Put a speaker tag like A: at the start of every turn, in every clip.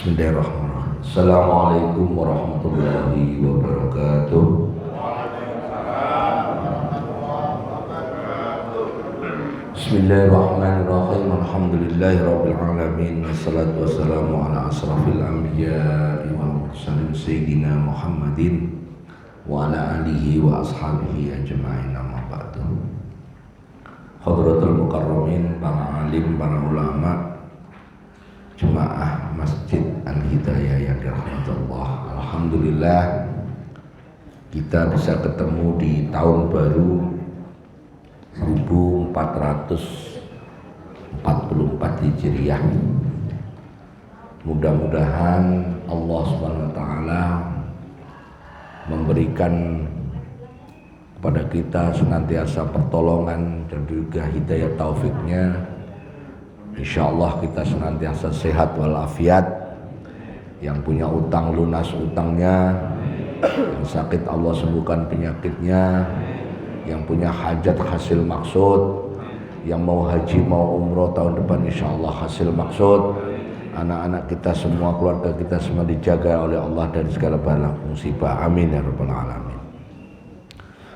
A: Bismillahirrahmanirrahim. Assalamualaikum warahmatullahi wabarakatuh. Bismillahirrahmanirrahim. Alhamdulillahirabbil alamin. Wassalatu wassalamu ala asrafil anbiya'i wal mursalin sayyidina Muhammadin wa ala alihi wa ashabihi ajma'in, amma ba'du. Hadratul mukarramin, para alim, para ulama, jemaah Masjid Al-Hidayah yang dirahmati Allah. Alhamdulillah kita bisa ketemu di tahun baru 1444 Hijriah. Mudah-mudahan Allah Subhanahu wa taala memberikan kepada kita senantiasa pertolongan dan juga hidayah taufiknya. Insyaallah kita senantiasa sehat walafiat, yang punya utang lunas utangnya, yang sakit Allah sembuhkan penyakitnya, yang punya hajat hasil maksud, yang mau haji mau umroh tahun depan insyaallah hasil maksud, anak-anak kita semua, keluarga kita semua dijaga oleh Allah dari segala bala musibah, amin ya rabbal alamin.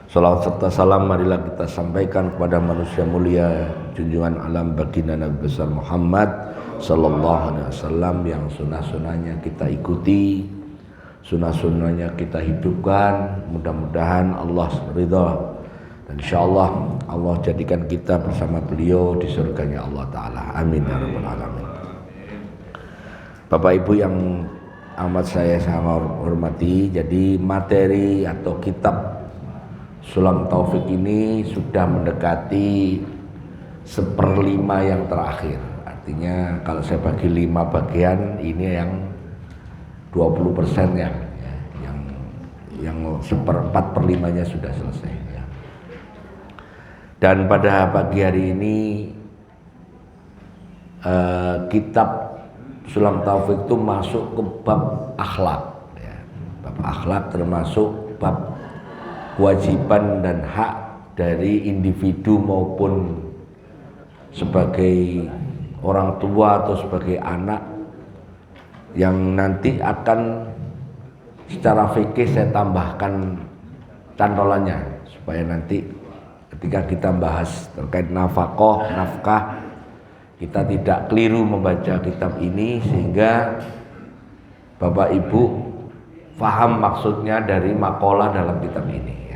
A: Salawat serta salam marilah kita sampaikan kepada manusia mulia, junjungan alam baginda Nabi besar Muhammad sallallahu alaihi wasallam, yang sunnah-sunnahnya kita ikuti, sunnah-sunnahnya kita hidupkan. Mudah-mudahan Allah ridha dan insyaallah Allah jadikan kita bersama beliau di surganya Allah taala, amin ya rabbal alamin. Bapak Ibu yang amat saya sangat hormati, jadi materi atau kitab Sulam Taufik ini sudah mendekati 1/5 yang terakhir. Artinya kalau saya bagi 5 bagian, ini yang 20% yang 1/4/5-nya sudah selesai ya. Dan pada pagi hari ini kitab Sulam Taufik itu masuk ke bab akhlak ya. Bab akhlak termasuk bab kewajiban dan hak dari individu maupun sebagai orang tua atau sebagai anak, yang nanti akan secara fikih saya tambahkan cantolannya supaya nanti ketika kita bahas terkait nafkah kita tidak keliru membaca kitab ini, sehingga Bapak Ibu faham maksudnya dari makalah dalam kitab ini.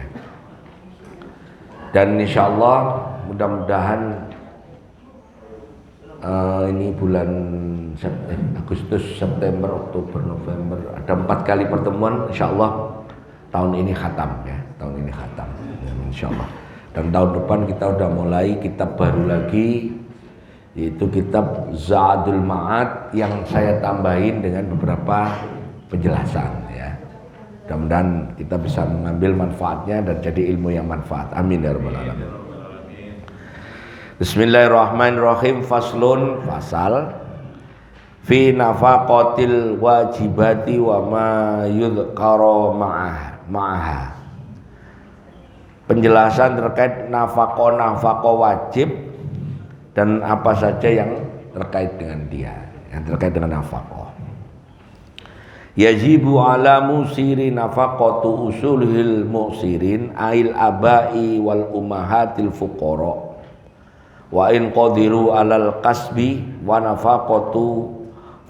A: Dan insyaallah mudah-mudahan ini bulan Agustus, September, Oktober, November ada 4 kali pertemuan, insyaallah tahun ini khatam ya, tahun ini khatam ya, insyaallah. Dan tahun depan kita udah mulai kitab baru lagi, yaitu kitab Zadul Ma'ad, yang saya tambahin dengan beberapa penjelasan ya. Mudah-mudahan kita bisa mengambil manfaatnya dan jadi ilmu yang manfaat. Amin ya rabbal alamin. Bismillahirrahmanirrahim. Faslun, fasal fi nafaqatil wajibati wa ma yudhkara ma'aha. Penjelasan terkait nafaqah wajib dan apa saja yang terkait dengan dia, yang terkait dengan nafaqah. Yajibu ala musiri nafaqatu usulil musirin ail abai wal ummahatil fuqara wa in qadiru alal kasbi wa nafaqatu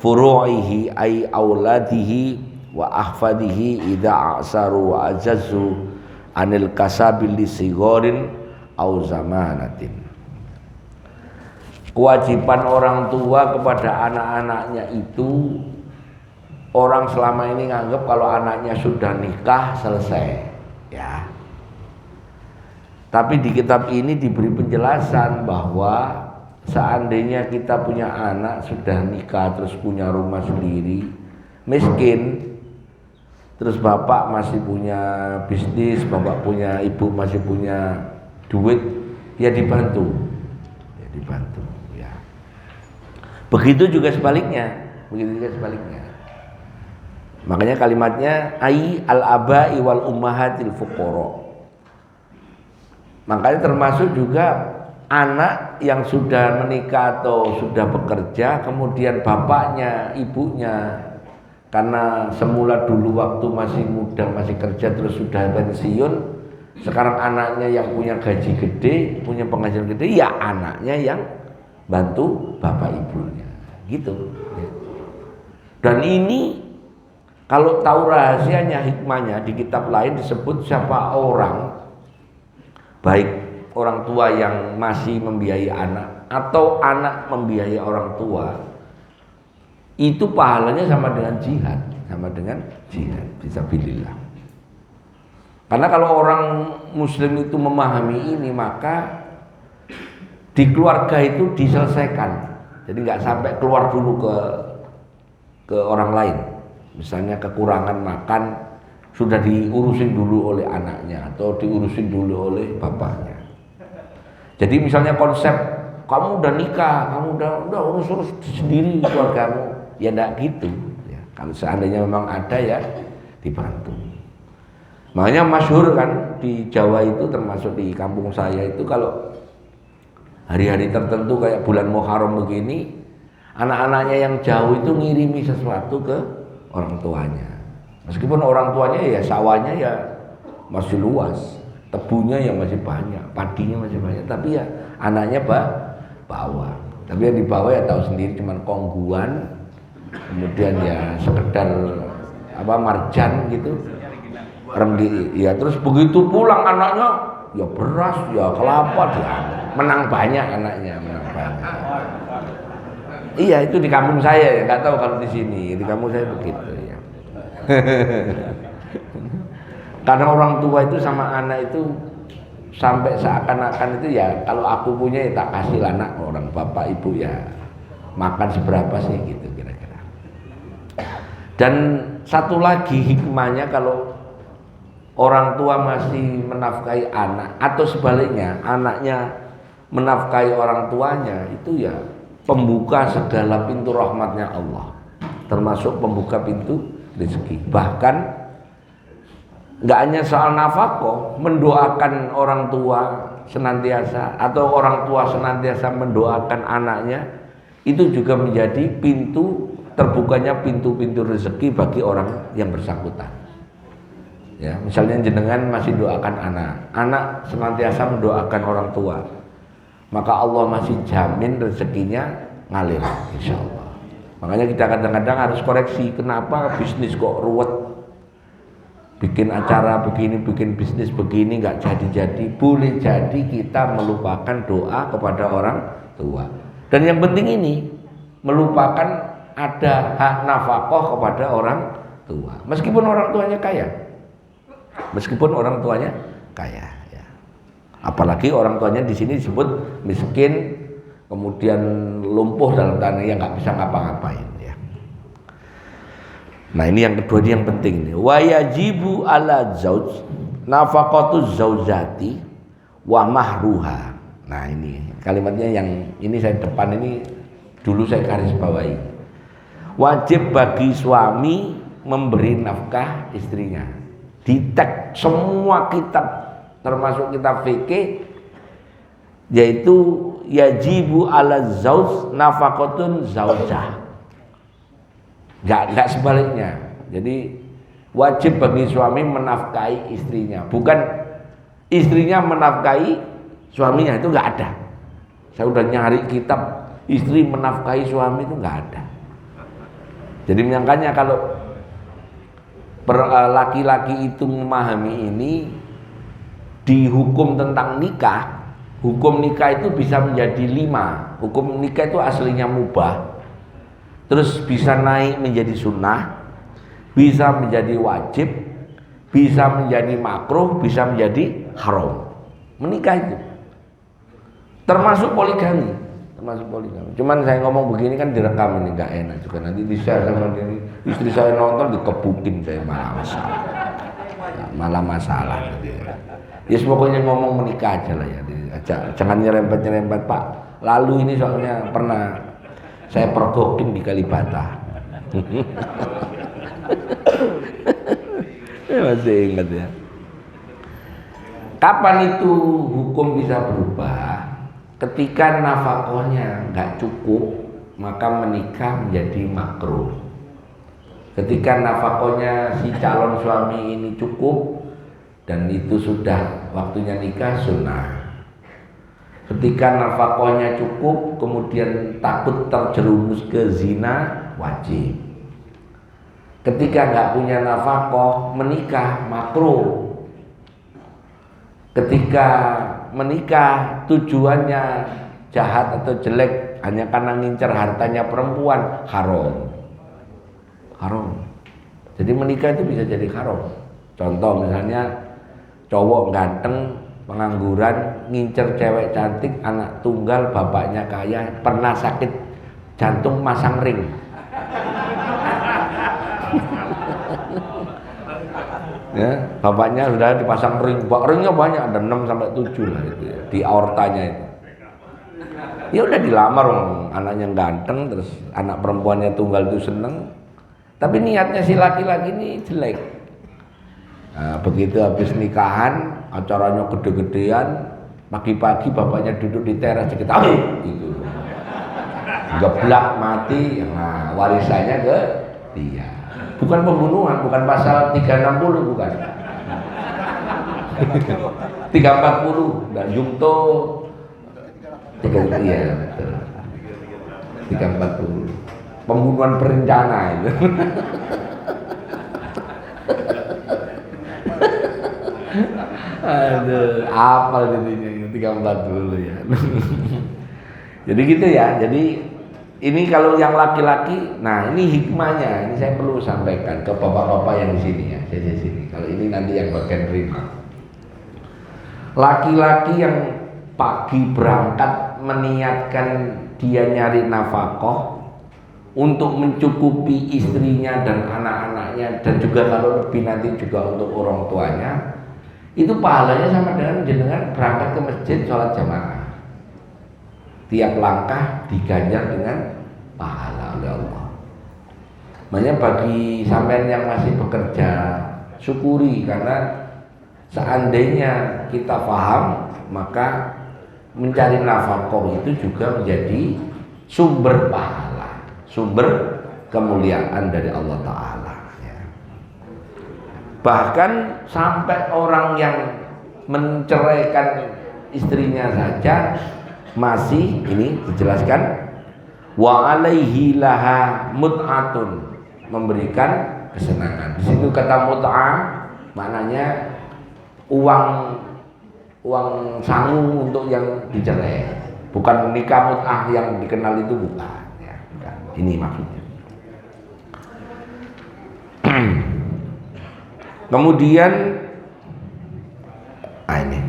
A: furu'ihi ay auladihi wa ahfadihi idza asaru wa ajazu anil kasabil lisigorin au zamanatin. Kewajiban orang tua kepada anak-anaknya itu, orang selama ini nganggap kalau anaknya sudah nikah selesai ya. Tapi di kitab ini diberi penjelasan bahwa seandainya kita punya anak sudah nikah terus punya rumah sendiri, miskin, terus bapak masih punya bisnis, bapak punya, ibu masih punya duit, ya dibantu, ya. Begitu juga sebaliknya, Makanya kalimatnya ai al-abai wal ummahatil fuqara. Makanya termasuk juga anak yang sudah menikah atau sudah bekerja, kemudian bapaknya, ibunya karena semula dulu waktu masih muda, masih kerja terus sudah pensiun, sekarang anaknya yang punya gaji gede, punya penghasilan gede, ya anaknya yang bantu bapak ibunya, gitu. Dan ini kalau tahu rahasianya, hikmahnya, di kitab lain disebut siapa orang, baik orang tua yang masih membiayai anak atau anak membiayai orang tua, itu pahalanya sama dengan jihad, fisabilillah. Karena kalau orang muslim itu memahami ini, maka di keluarga itu diselesaikan. Jadi nggak sampai keluar dulu ke orang lain. Misalnya kekurangan makan sudah diurusin dulu oleh anaknya atau diurusin dulu oleh bapaknya. Jadi misalnya konsep kamu udah nikah, kamu udah urus sendiri keluargamu, ya enggak gitu. Ya, kalau seandainya memang ada ya dibantu. Makanya masyhur kan di Jawa itu, termasuk di kampung saya itu, kalau hari-hari tertentu kayak bulan Muharram begini, anak-anaknya yang jauh itu ngirimi sesuatu ke orang tuanya. Meskipun orang tuanya ya sawahnya ya masih luas, tebunya yang masih banyak, padinya masih banyak, tapi ya anaknya bawa. Tapi yang dibawa ya tahu sendiri, cuman kongguan, kemudian ya sekedar marjan gitu, remdi. Ya terus begitu pulang anaknya ya beras, ya kelapa, dia menang banyak anaknya, menang banyak. Iya, itu di kampung saya ya, nggak tahu kalau di sini. Di kampung saya begitu ya. Karena orang tua itu sama anak itu sampai seakan-akan itu ya, kalau aku punya ya tak kasih anak, orang bapak ibu ya makan seberapa sih gitu kira-kira. Dan satu lagi hikmahnya, kalau orang tua masih menafkahi anak atau sebaliknya anaknya menafkahi orang tuanya, itu ya pembuka segala pintu rahmatnya Allah, termasuk pembuka pintu rezeki. Bahkan nggak hanya soal nafkah, mendoakan orang tua senantiasa atau orang tua senantiasa mendoakan anaknya, itu juga menjadi pintu terbukanya pintu-pintu rezeki bagi orang yang bersangkutan. Ya, misalnya jenengan masih doakan anak senantiasa mendoakan orang tua, maka Allah masih jamin rezekinya ngalir, insya Allah. Makanya kita kadang-kadang harus koreksi, kenapa bisnis kok ruwet, bikin acara begini, bikin bisnis begini nggak jadi-jadi. Boleh jadi kita melupakan doa kepada orang tua. Dan yang penting ini melupakan ada hak nafkah kepada orang tua, meskipun orang tuanya kaya. Ya. Apalagi orang tuanya di sini disebut miskin, kemudian lumpuh dalam tanah yang nggak bisa ngapa-ngapain. Ya. Nah ini yang kedua, ini yang penting nih. Wa yajibu ala zauj nafaqatu zaujati wa mahruha. Nah ini kalimatnya yang ini saya depan ini dulu saya garis bawahi. Wajib bagi suami memberi nafkah istrinya. Di teks semua kitab termasuk kitab fikih, yaitu yajibu ala zauj nafaqatun zaujah. Enggak sebaliknya. Jadi wajib bagi suami menafkahi istrinya, bukan istrinya menafkahi suaminya, itu enggak ada. Saya udah nyari kitab istri menafkahi suami itu enggak ada. Jadi makanya kalau laki-laki itu memahami ini, di hukum tentang nikah, hukum nikah itu bisa menjadi 5. Hukum nikah itu aslinya mubah, terus bisa naik menjadi sunnah, bisa menjadi wajib, bisa menjadi makruh, bisa menjadi haram. Menikah itu termasuk poligami. termasuk poligami. Cuman saya ngomong begini kan direkam ini nggak enak juga, nanti di-share sama diri istri saya nonton dikebukin saya malah masalah gitu ya. Ya pokoknya ngomong menikah aja lah ya, jangan nyerempet Pak. Lalu ini soalnya pernah saya pergokin di Kalibata. Masih ingat ya. Kapan itu hukum bisa berubah? Ketika nafkahnya nggak cukup, maka menikah menjadi makruh. Ketika nafkahnya si calon suami ini cukup dan itu sudah waktunya nikah, sunnah. Ketika nafkahnya cukup kemudian takut terjerumus ke zina, wajib. Ketika nggak punya nafkah, menikah makruh. Ketika menikah tujuannya jahat atau jelek hanya karena ngincer hartanya perempuan, haram. Jadi menikah itu bisa jadi haram. Contoh misalnya cowok ganteng, pengangguran, ngincer cewek cantik, anak tunggal, bapaknya kaya, pernah sakit jantung masang ring. Ya, bapaknya sudah dipasang ringnya banyak, ada 6 sampai 7 lah itu ya, di aortanya itu. Ya udah dilamar anaknya ganteng, terus anak perempuannya tunggal itu seneng, tapi niatnya si laki-laki ini jelek. Nah, begitu habis nikahan, acaranya gede-gedean, pagi-pagi bapaknya duduk di teras dikit gitu, geblak mati, nah warisannya ke dia. Bukan pembunuhan, bukan pasal 360, bukan 340 dan jumto 3, iya betul, 340 pembunuhan berencana itu. Aduh, apal jadinya 340 ya. Jadi gitu ya. Jadi ini kalau yang laki-laki, nah ini hikmahnya, ini saya perlu sampaikan ke bapak-bapak yang di sini ya, di sini. Kalau ini nanti yang bagian terima. Laki-laki yang pagi berangkat meniatkan dia nyari nafkah untuk mencukupi istrinya dan anak-anaknya, dan juga kalau lebih nanti juga untuk orang tuanya, itu pahalanya sama dengan jenengan berangkat ke masjid sholat jamaah. Tiap langkah diganjar dengan pahala oleh Allah. Makanya bagi sampean yang masih bekerja, syukuri, karena seandainya kita paham, maka mencari nafkah itu juga menjadi sumber pahala, sumber kemuliaan dari Allah Ta'ala ya. Bahkan sampai orang yang menceraikan istrinya saja masih ini dijelaskan wa alaihi laha mut'atun, memberikan kesenangan. Di situ kata mut'ah maknanya uang sangu untuk yang dicerai, bukan nikah mut'ah yang dikenal itu, bukan ya, bukan. Ini maksudnya. Kemudian ini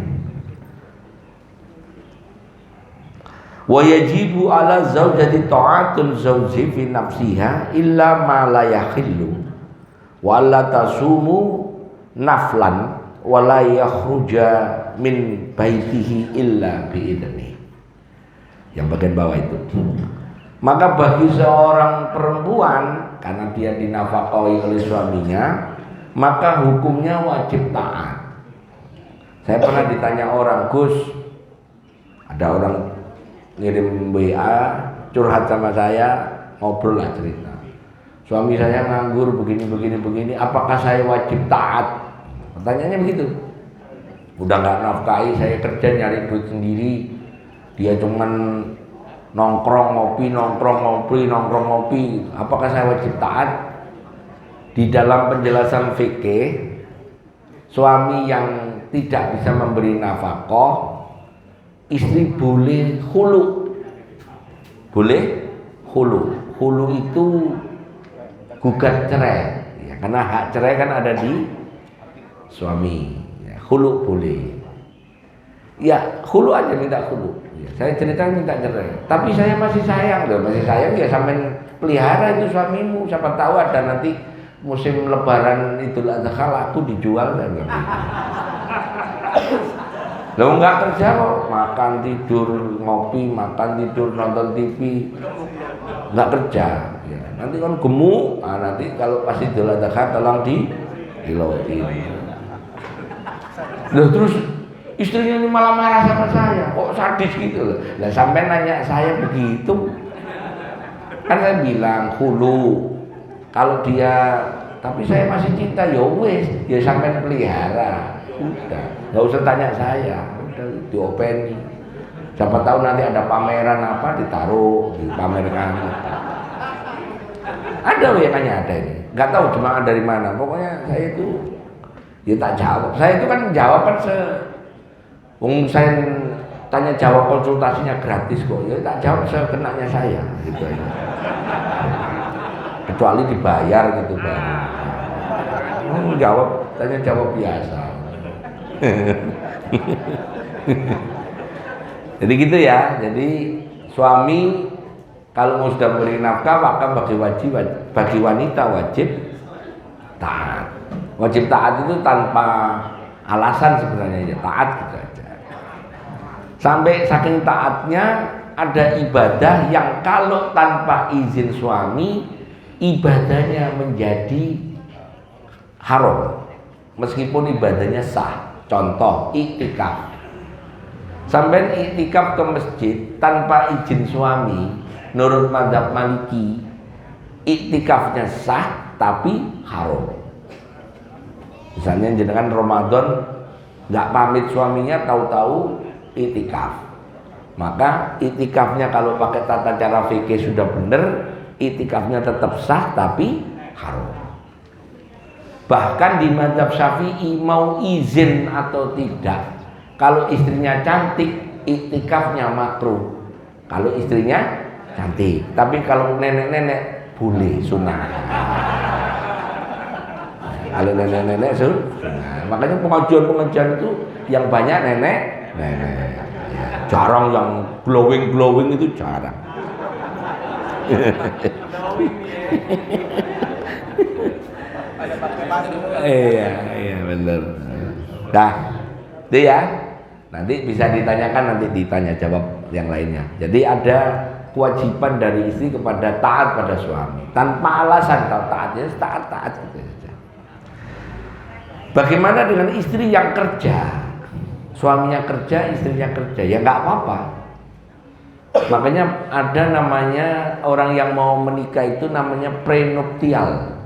A: wa yajibu ala zaujati ta'atul zauji fi nafsiha illa ma la yakhillu wa la tasumu naflan wa la yakhruja min baitihi illa biidni. Yang bagian bawah itu. Maka bagi seorang perempuan, karena dia dinafkahi oleh suaminya, maka hukumnya wajib taat. Saya pernah ditanya orang, Gus, ada orang ngirim WA curhat sama saya, ngobrol lah cerita, suami saya nganggur begini, apakah saya wajib taat? Pertanyaannya begitu. Udah nggak nafkahi, saya kerja nyari duit sendiri, dia cuman nongkrong ngopi, apakah saya wajib taat? Di dalam penjelasan fikih, suami yang tidak bisa memberi nafkah, istri boleh khulu. Boleh khulu. Khulu itu gugat cerai ya, karena hak cerai kan ada di suami ya, khulu boleh ya, khulu aja, minta khulu Ya, saya cerita minta cerai, tapi saya masih sayang loh, masih sayang ya sampai pelihara itu suamimu. Siapa tahu ada nanti musim Lebaran Idul Adha laku dijual dan gitu. Lo nggak kerja kok, makan tidur ngopi, makan tidur nonton TV, nggak kerja. Ya, nanti kan gemuk, nanti kalau pas Idul Adha tolong dilotin. Loh terus istrinya ini malah marah sama saya, kok sadis gitu loh. Lah sampai nanya saya begitu, kan saya bilang hulu, kalau dia, tapi saya masih cinta ya wes, ya sampai pelihara, udah, nggak usah tanya saya, udah diopeni. Siapa tahu nanti ada pameran apa ditaruh, dipamerkan. Ada WA-nya ada ini, nggak tahu cuma dari mana. Pokoknya saya itu, ya tak jawab. Saya itu kan jawaban saya tanya jawab konsultasinya gratis kok, ya tak jawab sekenanya saya gitu aja. Kecuali dibayar gitu baru. Jawab, tanya jawab biasa. Jadi gitu ya. Jadi suami kalau mau sudah memberi nafkah maka bagi wanita wajib taat. Wajib taat itu tanpa alasan sebenarnya, ya taat gitu aja. Sampai saking taatnya ada ibadah yang kalau tanpa izin suami ibadahnya menjadi haram meskipun ibadahnya sah. Contoh iktikaf. Sampai iktikaf ke masjid tanpa izin suami, menurut mazhab Maliki iktikafnya sah tapi haram. Misalnya jenengan Ramadan nggak pamit suaminya, tahu-tahu iktikaf, maka iktikafnya kalau pakai tata cara fikih sudah benar, iktikafnya tetap sah tapi haram. Bahkan di mazhab Syafi'i mau izin atau tidak, kalau istrinya cantik iktikafnya makruh. Kalau istrinya cantik, tapi kalau nenek-nenek boleh sunnah. Kalau nenek-nenek sunnah. Makanya pengajian itu yang banyak nenek. Jarang yang glowing itu jarang. Iya benar. Dah, itu ya. Nanti bisa ditanyakan, nanti ditanya jawab yang lainnya. Jadi ada kewajiban dari istri kepada taat pada suami tanpa alasan. Kalau taatnya taat gitu saja. Bagaimana dengan istri yang kerja? Suaminya kerja, istrinya kerja, ya nggak apa-apa. Makanya ada namanya orang yang mau menikah itu namanya prenuptial,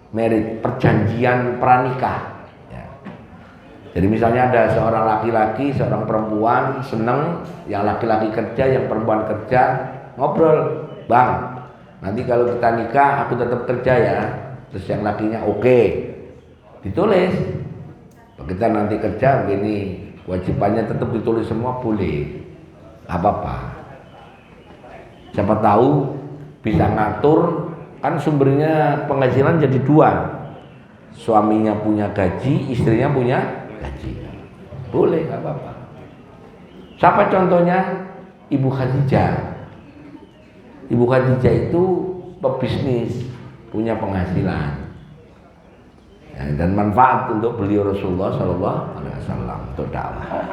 A: marriage, perjanjian pranikah. Ya. Jadi misalnya ada seorang laki-laki, seorang perempuan seneng, yang laki-laki kerja, yang perempuan kerja, ngobrol, bang, nanti kalau kita nikah aku tetap kerja ya. Terus yang lakinya oke, ditulis, kita nanti kerja begini. Wajibannya tetap ditulis semua, boleh, apa-apa. Siapa tahu bisa ngatur, kan sumbernya penghasilan jadi dua. Suaminya punya gaji, istrinya punya gaji. Boleh, nggak apa-apa. Siapa contohnya? Ibu Khadijah. Ibu Khadijah itu pebisnis, punya penghasilan. Ya, dan manfaat untuk beliau Rasulullah SAW untuk dakwah.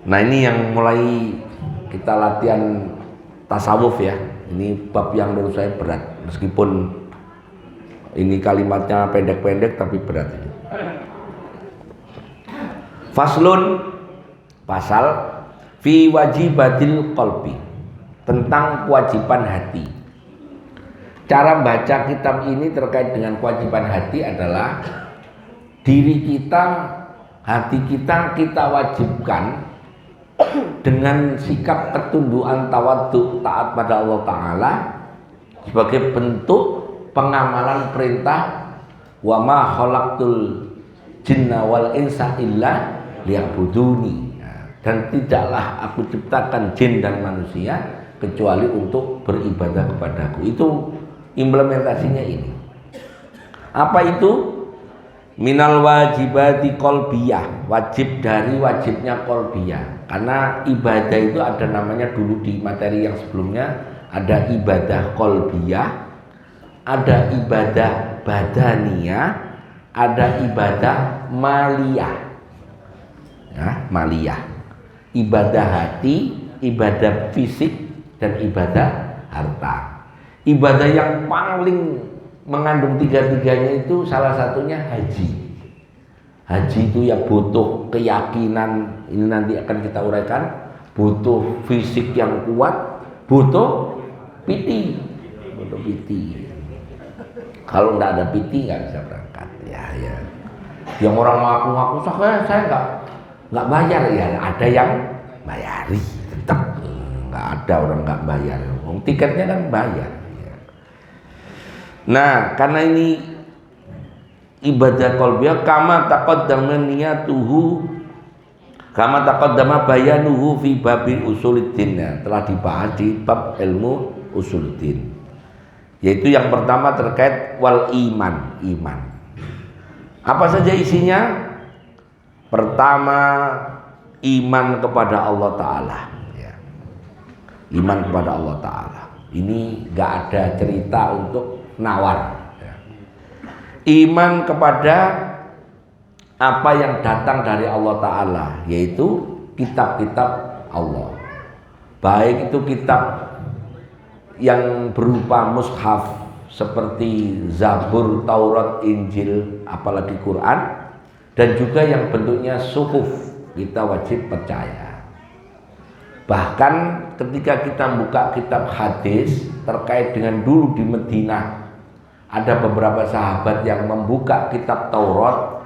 A: Nah ini yang mulai kita latihan tasawuf ya. Ini bab yang menurut saya berat, meskipun ini kalimatnya pendek-pendek tapi berat. Faslun, pasal fi wajibatil qalbi, tentang kewajiban hati. Cara baca kitab ini terkait dengan kewajiban hati adalah diri kita, hati kita wajibkan dengan sikap ketundukan tawadhu, taat pada Allah Ta'ala sebagai bentuk pengamalan perintah wa ma khalaqtul jinna wal insa illa liya'buduni, dan tidaklah aku ciptakan jin dan manusia kecuali untuk beribadah kepadaku. Itu implementasinya ini. Apa itu? minal wajibati qalbiyah, wajib dari wajibnya qalbiyah. Karena ibadah itu ada namanya dulu di materi yang sebelumnya, ada ibadah qalbiyah, ada ibadah badaniyah, ada ibadah maliyah. Ya, maliyah. Ibadah hati, ibadah fisik, dan ibadah harta. Ibadah yang paling mengandung tiga-tiganya itu salah satunya haji. Haji itu ya butuh keyakinan, ini nanti akan kita uraikan, butuh fisik yang kuat, butuh piti. Butuh piti. Kalau nggak ada piti nggak bisa berangkat. Ya. Yang orang ngaku-ngaku saya nggak bayar, ya ada yang bayari tetap. Nggak ada orang nggak bayar. Tiketnya kan bayar. Nah, karena ini ibadah qalbiyah, kama taqaddama niyatuhu, kama taqaddama bayanuhu fi babil usuluddin, ya, telah dibahas di bab ilmu usuluddin. Yaitu yang pertama terkait wal iman. Apa saja isinya? Pertama, iman kepada Allah Ta'ala, ya. Iman kepada Allah Ta'ala. Ini gak ada cerita untuk nawar, ya. Iman kepada apa yang datang dari Allah Ta'ala, yaitu kitab-kitab Allah. Baik itu kitab yang berupa mushaf seperti Zabur, Taurat, Injil, apalagi Quran, dan juga yang bentuknya suhuf, kita wajib percaya. Bahkan ketika kita buka kitab hadis terkait dengan dulu di Madinah, ada beberapa sahabat yang membuka kitab Taurat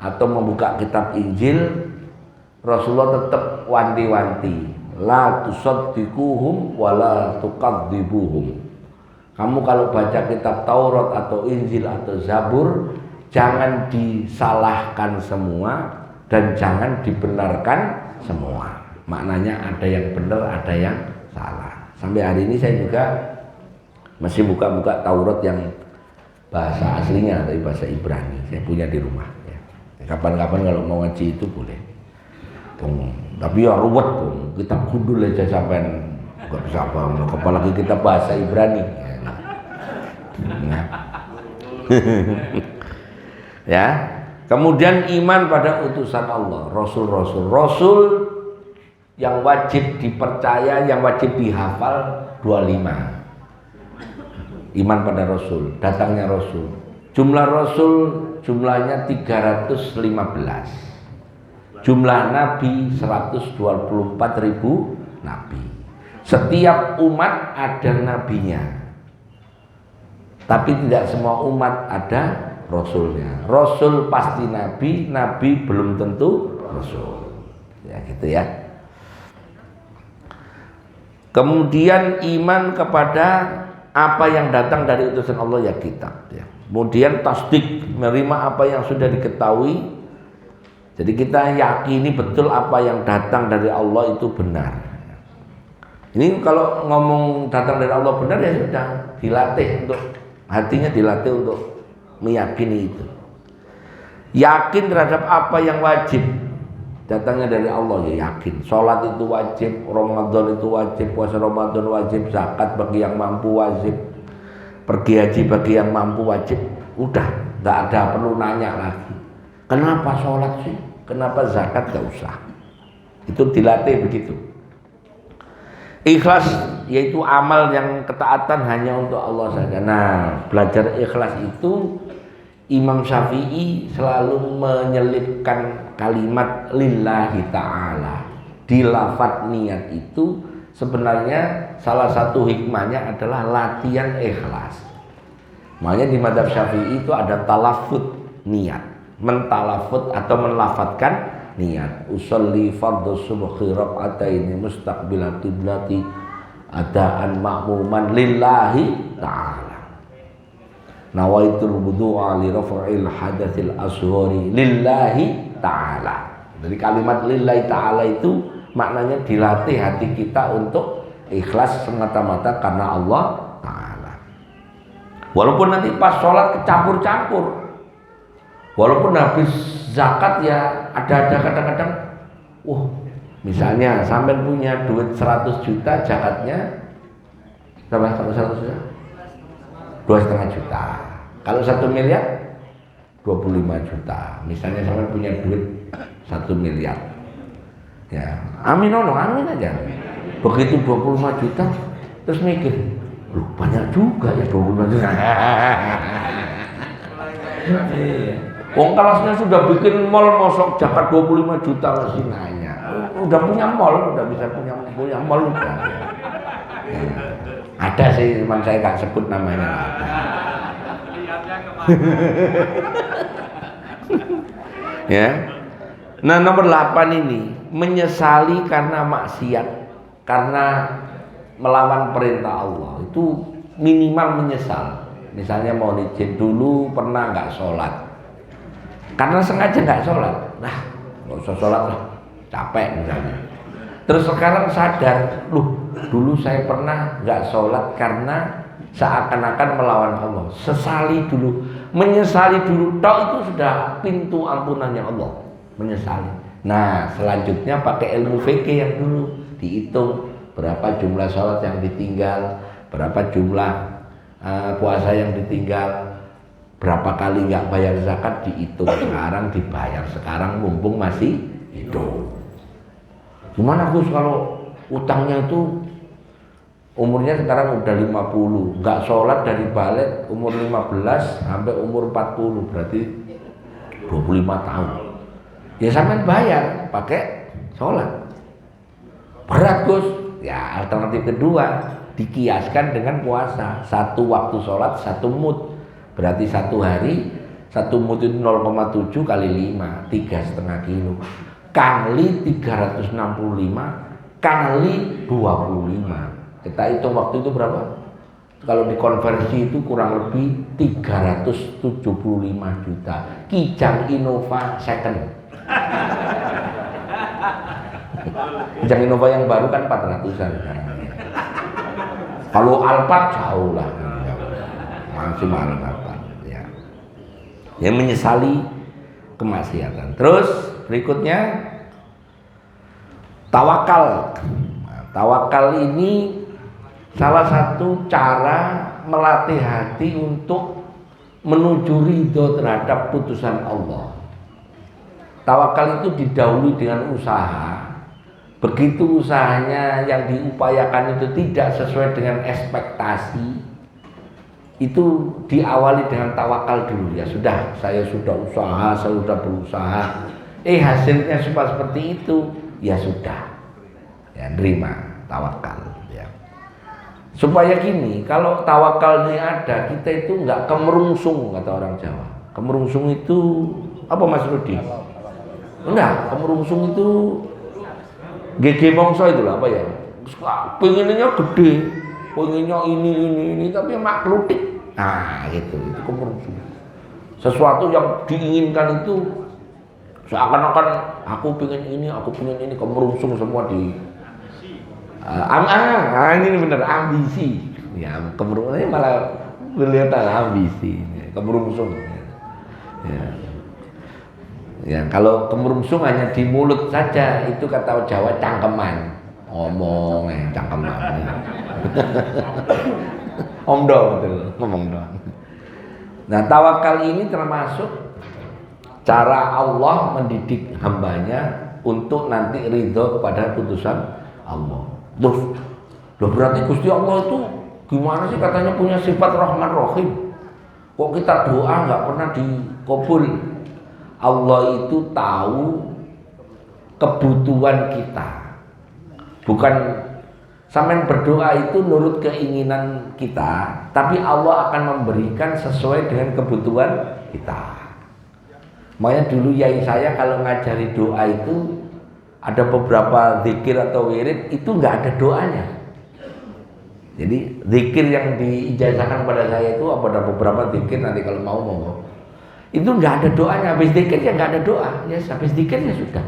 A: atau membuka kitab Injil, Rasulullah tetap wanti-wanti, la tusaddiquhum wa la tukadzibuhum. Kamu kalau baca kitab Taurat atau Injil atau Zabur, jangan disalahkan semua dan jangan dibenarkan semua. Maknanya ada yang benar, ada yang salah. Sampai hari ini saya juga masih buka-buka Taurat yang bahasa aslinya dari bahasa Ibrani. Saya punya di rumah, ya. Kapan-kapan kalau mau ngaji itu boleh. Tapi ya ruwet, kita kudul aja sampai nggak bisa paham. Apalagi kita bahasa Ibrani. Ya. Ya. Kemudian iman pada utusan Allah, Rasul yang wajib dipercaya, yang wajib dihafal 25. Iman pada Rasul, datangnya Rasul. Jumlah Rasul jumlahnya 315. Jumlah Nabi 124.000 Nabi. Setiap umat ada nabinya, tapi tidak semua umat ada Rasulnya. Rasul pasti Nabi, Nabi belum tentu Rasul. Ya gitu ya. Kemudian iman kepada apa yang datang dari utusan Allah, ya kitab, ya. Kemudian tasdik, menerima apa yang sudah diketahui. Jadi kita yakini betul apa yang datang dari Allah itu benar. Ini kalau ngomong datang dari Allah benar, ya sudah dilatih untuk hatinya, dilatih untuk meyakini itu. Yakin terhadap apa yang wajib datangnya dari Allah, ya yakin. Sholat itu wajib, Ramadan itu wajib, puasa Ramadan wajib, zakat bagi yang mampu wajib, pergi haji bagi yang mampu wajib. Udah, nggak ada perlu nanya lagi. Kenapa sholat sih? Kenapa zakat? Nggak usah. Itu dilatih begitu. Ikhlas yaitu amal yang ketaatan hanya untuk Allah saja. Nah, belajar ikhlas itu Imam Syafi'i selalu menyelipkan kalimat lillahi ta'ala di lafadz niat itu. Sebenarnya salah satu hikmahnya adalah latihan ikhlas. Makanya di madzhab Syafi'i itu ada talaffuz niat, mentalafut atau menlafatkan niat. Usolli fardhu subhi raka'ataini mustaqbilal qiblati adaan ma'muman lillahi ta'ala. Nawaitul wudu'a li raf'il hadatsil asghari lillahi ta'ala. Dari kalimat lillahi ta'ala itu maknanya dilatih hati kita untuk ikhlas semata-mata karena Allah Ta'ala. Walaupun nanti pas sholat kecampur-campur, Walaupun habis zakat ya ada kadang-kadang, misalnya sampai punya duit 100 juta, zakatnya berapa kalau 100 juta? 2,5 juta. Kalau 1 miliar 25 juta. Misalnya sampai punya duit 1 miliar. Ya, amin aja. Begitu 25 juta terus mikir, loh banyak juga ya 25 juta. Wong kelasnya sudah bikin mall, mosok zakat 25 juta masih nanya. Udah punya mall, udah bisa punya mall udah. Ya. Ada sih, cuman saya nggak sebut namanya. Ada. Ya. Nah, nomor 8 ini menyesali karena maksiat, karena melawan perintah Allah. Itu minimal menyesal. Misalnya mau izin dulu pernah nggak sholat, karena sengaja nggak sholat, nah nggak usah sholat lah, capek misalnya. Terus sekarang sadar, dulu saya pernah nggak sholat karena seakan-akan melawan Allah. Sesali dulu, menyesali dulu, toh itu sudah pintu ampunannya Allah. Menyesali. Nah selanjutnya pakai ilmu fikih yang dulu, dihitung berapa jumlah sholat yang ditinggal, berapa jumlah puasa yang ditinggal, berapa kali nggak bayar zakat, dihitung sekarang, dibayar sekarang mumpung masih hidup. Gimana Gus kalau utangnya itu umurnya sekarang udah 50, nggak sholat dari balik umur 15 sampai umur 40, berarti 25 tahun. Ya sampean bayar pakai sholat. Berat Gus. Ya alternatif kedua, dikiaskan dengan puasa. 1 waktu sholat 1 mud, berarti 1 hari 1 mud itu 0,7 kali 5, 3,5 kilo kali 365 kali 25. Kita hitung waktu itu berapa? Kalau dikonversi itu kurang lebih 375 juta. Kijang Innova second. Kijang Innova yang baru kan 400-an. Kalau Alphard jauh lah, masih mahal Alphard. Ya. Yang menyesali kemaksiatan. Terus berikutnya tawakal. Nah, tawakal ini salah satu cara melatih hati untuk menuju ridho terhadap putusan Allah. Tawakal itu didahului dengan usaha. Begitu usahanya yang diupayakan itu tidak sesuai dengan ekspektasi, itu diawali dengan tawakal dulu. Ya sudah, saya sudah usaha, saya sudah berusaha, hasilnya seperti itu, ya sudah, ya nerima, tawakal. Ya. Supaya gini, kalau tawakal ini ada, kita itu nggak kemerungsung, kata orang Jawa. Kemerungsung itu apa Mas Rudi? Enggak, kemerungsung itu GG mongso itu lah, apa ya? Pengennya gede, pengennya ini, tapi mak kelutik. Nah, gitu, itu kemerungsung. Sesuatu yang diinginkan itu seakan-akan aku pengen ini, kemerungsung semua di ini bener ambisi. Ya, kemerungsung ini malah kelihatan ambisi, kemerungsung. Ya. Ya, kalau kemerungsung hanya di mulut saja, itu kata Jawa cangkeman. Ngomong cangkeman. Omdo betul, ngomong doang. Nah, tawakal ini termasuk cara Allah mendidik hambanya untuk nanti ridho kepada putusan Allah. Loh berarti Gusti Allah itu gimana sih, katanya punya sifat Rahman Rahim, kok kita doa nggak pernah dikabul? Allah itu tahu kebutuhan kita. Bukan sampean berdoa itu nurut keinginan kita, tapi Allah akan memberikan sesuai dengan kebutuhan kita. Makanya dulu yai saya kalau ngajari doa itu ada beberapa zikir atau wirid itu nggak ada doanya. Jadi zikir yang diijazahkan pada saya itu ada beberapa zikir, nanti kalau mau monggo. Itu nggak ada doanya, habis zikir ya nggak ada doa, ya habis zikir ya sudah.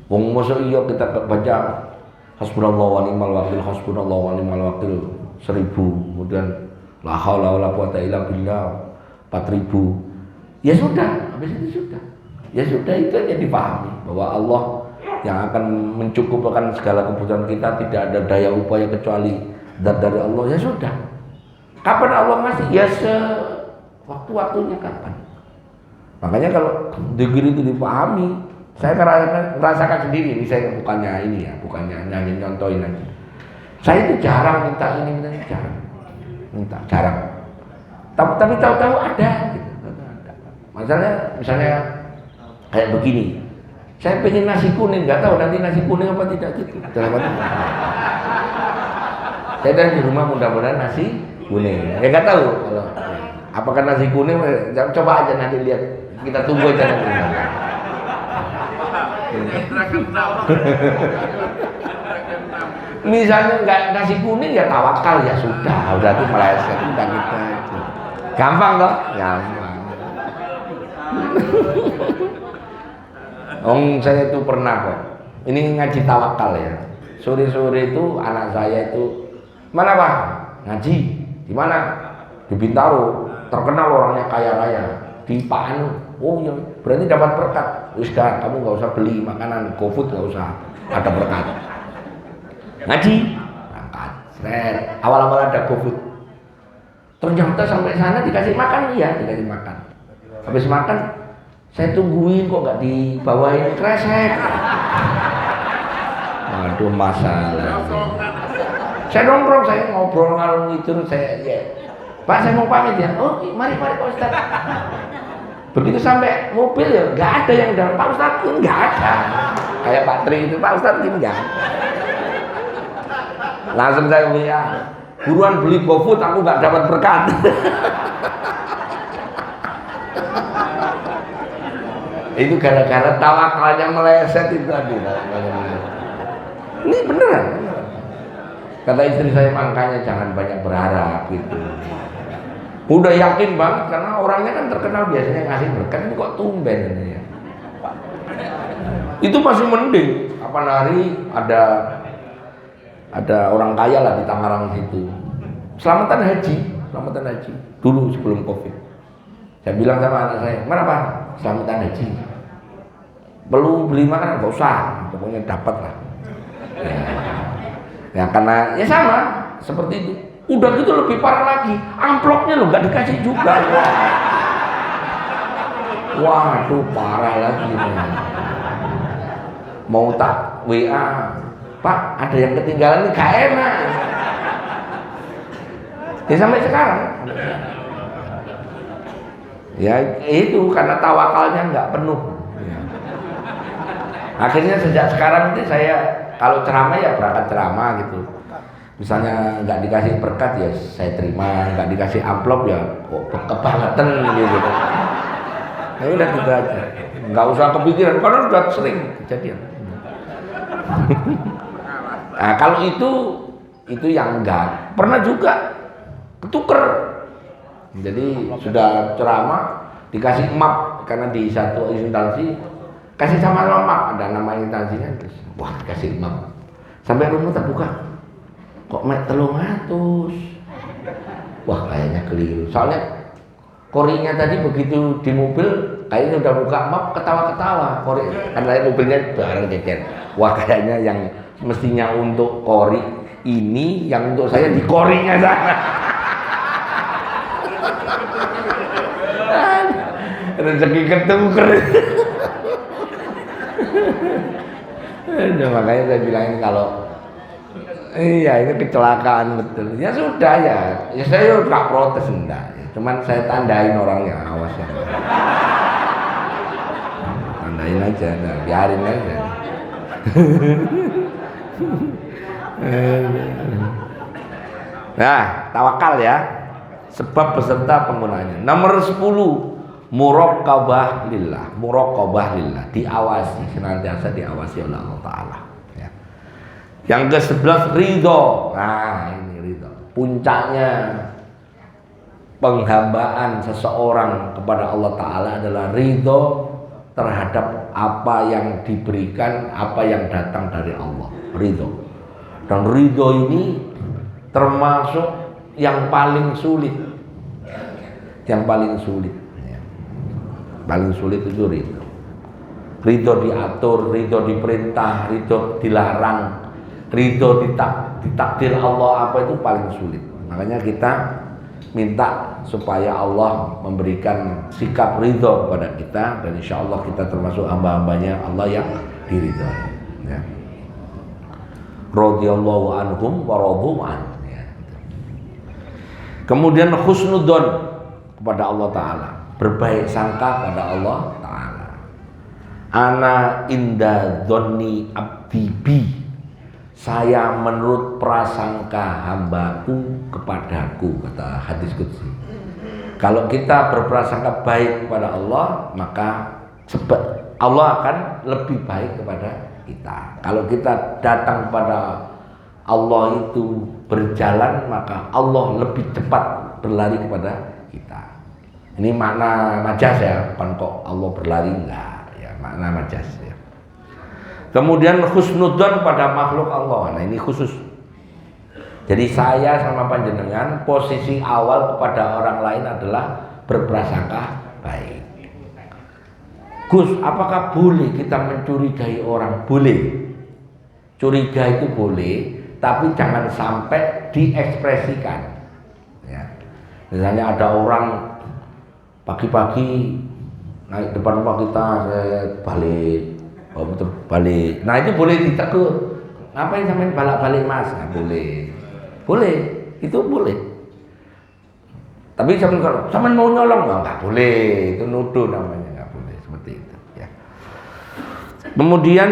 A: Wong masa iya kita baca hasbunallahu wa ni'mal wakil, hasbunallahu wa ni'mal wakil 1000, kemudian la haula wala quwata illa billah 4000, Ya sudah, habis itu sudah. Ya sudah, itu aja dipahami bahwa Allah yang akan mencukupkan segala kebutuhan kita, tidak ada daya upaya kecuali dari Allah. Ya sudah. Kapan Allah ngasih? Ya sewaktu-waktunya kapan. Makanya kalau degree itu dipahami, saya merasakan sendiri. Ini saya bukannya ini ya, bukannya nyanyi nyontoin aja. Saya itu jarang minta ini, jarang. Jarang. Tapi tahu-tahu ada gitu. Misalnya kayak begini. Saya pengen nasi kuning, nggak tahu nanti nasi kuning apa tidak gitu. Saya dan di rumah mudah-mudahan nasi kuning. Ya nggak tahu kalau apakah nasi kuning. Coba aja nanti lihat. Kita tunggu aja nanti. Misalnya nggak nasi kuning ya tawakal ya sudah. Udah tuh meleset udah kita. Gampang toh? Gampang. Saya itu pernah kok. Ini ngaji tawakal ya. Sore-sore itu anak saya itu mana Pak? Ngaji. Di mana? Di Bintaro. Terkenal orangnya kaya raya. Di Pak Anu. Oh iya, berarti dapat berkat. Ustaz, kamu nggak usah beli makanan, GoFood nggak usah. Ada berkat. Ngaji. Berangkat. Awal-awal ada GoFood. Ternyata sampai sana dikasih makan, iya dikasih makan. Habis makan, saya tungguin kok nggak dibawain kresek. Aduh masalah. Saya nongkrong, saya ngobrol ngalung itu, saya ya. Pak saya mau pamit ya. Oh mari Pak Ustaz. Begitu sampai mobil ya nggak ada yang dalam Pak Ustaz ini nggak ada. Kayak Pak Tri itu Pak Ustaz ini nggak. Langsung saya WA. Buruan beli GoFood, aku nggak dapat berkat. Itu gara-gara tawakalnya meleset itu tadi. Ini beneran. Kata istri saya makanya jangan banyak berharap gitu. Udah yakin banget karena orangnya kan terkenal biasanya ngasih berkat, ini kok tumben ini ya. Itu masih mending. Kapan hari ada orang kaya lah di Tangerang situ. Selamatan haji dulu sebelum Covid. Saya bilang sama anak saya, "Mana Pak? Selamatan haji. Perlu beli makanan enggak usah, pokoknya dapat lah." Ya karena ya sama seperti itu. Udah gitu lebih parah lagi, amplopnya lo nggak dikasih juga. Waduh parah lagi nih. Mau tak WA, Pak ada yang ketinggalan nih gak enak. Ya sampai sekarang. Ya itu karena tawakalnya nggak penuh. Akhirnya sejak sekarang ini saya kalau ceramah ya berangkat ceramah gitu. Misalnya nggak dikasih berkat ya saya terima, nggak dikasih amplop ya kok kebangetan gitu. Ya udah gitu aja, nggak usah kepikiran karena sudah sering kejadian. Nah kalau itu yang enggak pernah juga ketuker. Jadi sudah ceramah dikasih map karena di satu instansi kasih sama map, ada nama instansinya terus wah kasih map sampai rumah terbuka. Kok mek 300? Wah kayaknya keliru. Soalnya korinya tadi begitu di mobil kayaknya udah buka map ketawa-ketawa. Kori karena mobilnya bareng jejer. Wah kayaknya yang mestinya untuk kori ini yang untuk saya di korinya sana. Rezeki ketuker. Makanya saya bilangin kalau iya itu kecelakaan betul. Ya sudah ya saya nggak protes enggak. Cuman saya tandain orangnya awas ya. Tandain aja, nah, biarin aja. Nah tawakal ya. Sebab beserta penggunanya. Nomor 10 muraqabah lillah. Diawasi, senantiasa diawasi oleh Allah Ta'ala. Yang ke-11 ridho. Nah ini ridho. Puncaknya penghambaan seseorang kepada Allah Ta'ala adalah ridho terhadap apa yang diberikan, apa yang datang dari Allah. Ridho. Dan ridho ini termasuk yang paling sulit. paling sulit itu ridho. Ridho diatur, ridho diperintah, ridho dilarang, ridho ditakdir Allah apa itu paling sulit. Makanya kita minta supaya Allah memberikan sikap ridho kepada kita, dan insya Allah kita termasuk hamba-hambanya Allah yang diridhoi. Ya. Radhiyallahu anhum wa radu an. Ya. Kemudian husnudzon kepada Allah Ta'ala, berbaik sangka pada Allah Ta'ala. Ana inda dzonni abdi bi, saya menurut prasangka hambaku kepadaku, kata hadis qudsi. Kalau kita berprasangka baik kepada Allah, maka Allah akan lebih baik kepada kita. Kalau kita datang kepada Allah itu berjalan, maka Allah lebih cepat berlari kepada kita. Ini makna majas ya, bukan kok Allah berlari, enggak. Makna majas ya. Kemudian husnudzon pada makhluk Allah. Nah ini khusus. Jadi saya sama panjenengan posisi awal kepada orang lain adalah berprasangka baik. Gus, apakah boleh kita mencurigai orang? Boleh. Curiga itu boleh, tapi jangan sampai diekspresikan. Ya. Misalnya ada orang pagi-pagi naik depan rumah kita, saya balik. Nah itu boleh ditegur. Ngapain sampean balik mas? Nggak boleh. Boleh, itu boleh. Tapi sampean mau nyolong nggak boleh. Itu nuduh namanya, nggak boleh seperti itu. Ya. Kemudian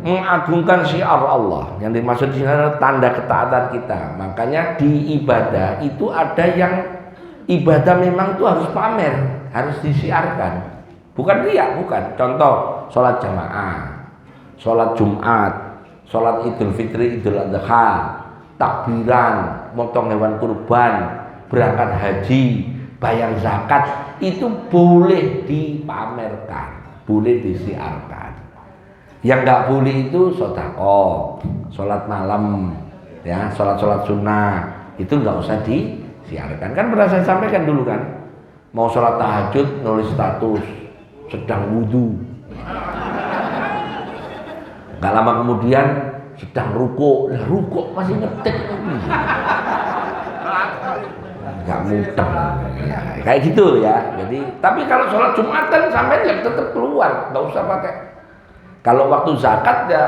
A: mengagungkan syiar Allah. Yang dimaksud di sini adalah tanda ketaatan kita. Makanya di ibadah itu ada yang ibadah memang itu harus pamer, harus disiarkan. Bukan riya, bukan. Contoh, sholat jamaah, sholat Jumat, sholat Idul Fitri, Idul Adha, takbiran, motong hewan kurban, berangkat haji, bayar zakat, itu boleh dipamerkan, boleh disiarkan. Yang nggak boleh itu sedekah, sholat malam, ya, sholat sunnah, itu nggak usah disiarkan. Kan pernah saya sampaikan dulu kan, mau sholat tahajud nulis status sedang wudhu, nggak lama kemudian sedang ruko masih ngetik, nggak mudeng, ya, kayak gitu ya. Jadi, tapi kalau sholat Jumatan sampai ya tetap keluar, nggak usah pakai. Kalau waktu zakat ya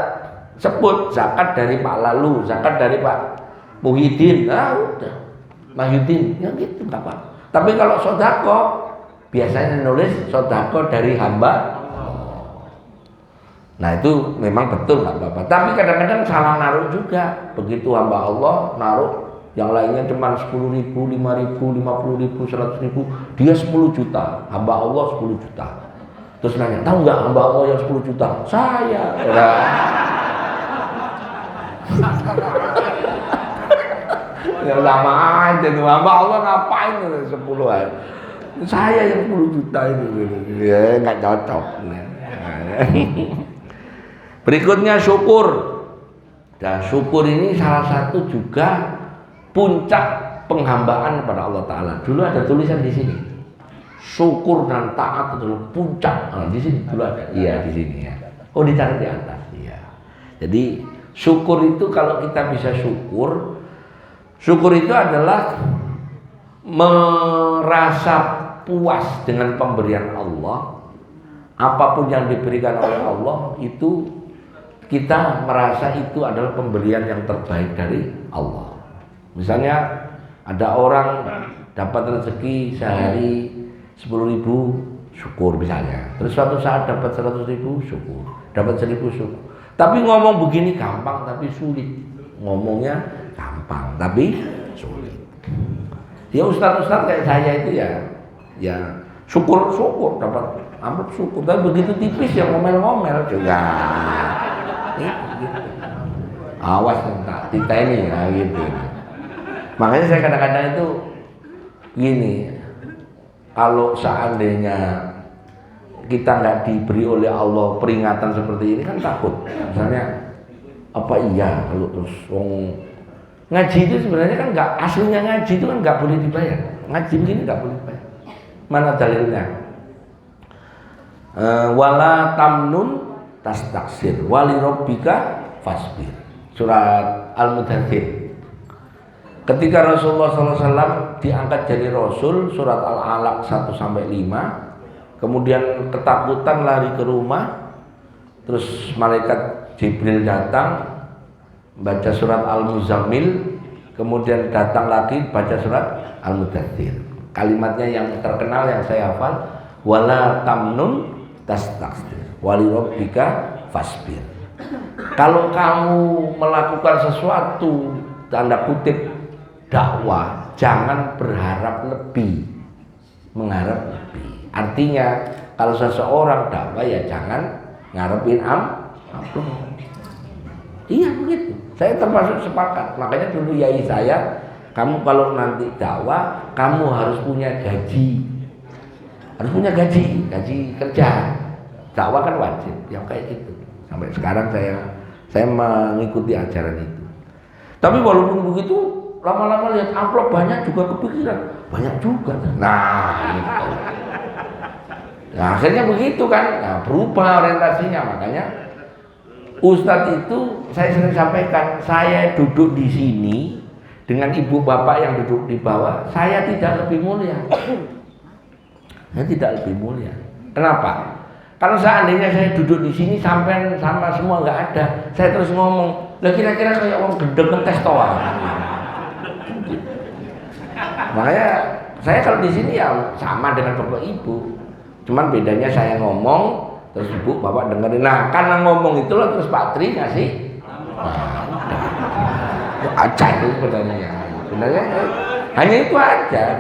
A: sebut zakat dari Pak Lalu, zakat dari Pak Muhyiddin, nah udah Mahyudin, ya gitu nggak apa. Tapi kalau sodako biasanya nulis sodako dari hamba. Nah itu memang betul nggak apa-apa. Tapi kadang-kadang salah naruh juga. Begitu hamba Allah naruh yang lainnya cuma 10.000, 5.000, 50.000, 100.000, dia 10 juta. Hamba Allah 10 juta. Terus nanya, tahu nggak hamba Allah yang 10 juta? Saya. Ya lama aja tuh, hamba Allah ngapain 10 aja. Saya yang 10 juta itu. Ya nggak cocok. Berikutnya syukur. Dan syukur ini salah satu juga puncak penghambaan kepada Allah Ta'ala. Dulu ada tulisan di sini. Syukur dan taat adalah puncak. Nah, di sini dulu ada. Iya di sini ya. Oh ditaruh di atas. Iya. Jadi syukur itu kalau kita bisa syukur itu adalah merasa puas dengan pemberian Allah. Apapun yang diberikan oleh Allah itu kita merasa itu adalah pemberian yang terbaik dari Allah. Misalnya ada orang dapat rezeki sehari 10.000, syukur misalnya. Terus suatu saat dapat 100.000, syukur. Dapat 1.000, syukur. Tapi ngomong begini gampang tapi sulit. Ngomongnya gampang tapi sulit. Ya ustaz-ustaz kayak saya itu ya syukur dapat amplop syukur. Tapi begitu tipis ya ngomel-ngomel juga. Gitu. Awas minta kita ini ya gitu. Makanya saya kadang-kadang itu gini, kalau seandainya kita nggak diberi oleh Allah peringatan seperti ini kan takut. Misalnya apa iya kalau terus ngaji itu sebenarnya kan nggak, aslinya ngaji itu kan nggak boleh dibayar. Ngaji begini nggak boleh dibayar. Mana dalilnya? Wala tamnun tastaksir wali rabbika fasbir. Surat Al-Mudaththir. Ketika Rasulullah SAW diangkat jadi Rasul, surat Al-Alaq 1-5, kemudian ketakutan lari ke rumah, terus malaikat Jibril datang baca surat Al-Muzammil, kemudian datang lagi baca surat Al-Mudaththir. Kalimatnya yang terkenal yang saya hafal, wala tamnun tastaksir wali rabbika fasbir. Kalau kamu melakukan sesuatu tanda kutip dakwah, jangan berharap lebih, mengharap lebih. Artinya kalau seseorang dakwah ya jangan ngarepin amplop. Iya begitu. Saya termasuk sepakat. Makanya dulu yai saya, kamu kalau nanti dakwah, kamu harus punya gaji. Harus punya gaji kerja. Dakwah kan wajib, yang kayak gitu. Sampai sekarang saya mengikuti ajaran itu. Tapi walaupun begitu, lama-lama lihat amplop banyak juga kepikiran, banyak juga. Nah, gitu. Nah, akhirnya begitu kan. Nah, berubah orientasinya. Makanya Ustadz itu saya sering sampaikan, saya duduk di sini dengan ibu bapak yang duduk di bawah, saya tidak lebih mulia. Saya tidak lebih mulia. Kenapa? Kalau seandainya saya duduk di sini sampai sama semua nggak ada, saya terus ngomong, lah kira-kira kayak orang gendeng ngetes toa. Makanya saya kalau di sini ya sama dengan bapak ibu, cuman bedanya saya ngomong terus ibu bapak dengerin. Nah karena ngomong itu loh terus Pak Tri ngasih aja itu sebenarnya hanya itu aja.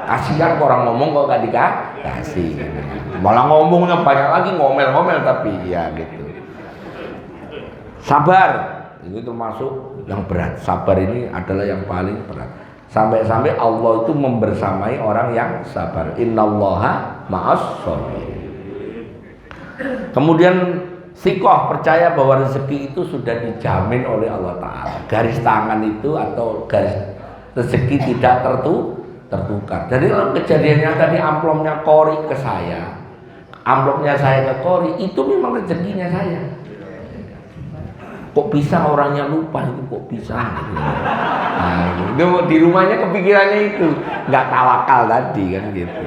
A: Kasihan orang ngomong kok gak dikasih, malah ngomongnya banyak lagi, ngomel-ngomel tapi ya gitu. Sabar itu termasuk yang berat. Sabar ini adalah yang paling berat. Sampai-sampai Allah itu membersamai orang yang sabar. Innallaha ma'as shabirin. Kemudian sikoh, percaya bahwa rezeki itu sudah dijamin oleh Allah Ta'ala. Garis tangan itu atau garis rezeki tidak tertukar. Jadi kalau kejadiannya tadi amplopnya Kori ke saya, amplopnya saya ke Kori, itu memang rezekinya saya. Kok bisa orangnya lupa itu, kok bisa? Nah, itu di rumahnya kepikirannya itu, nggak tawakal tadi kan gitu.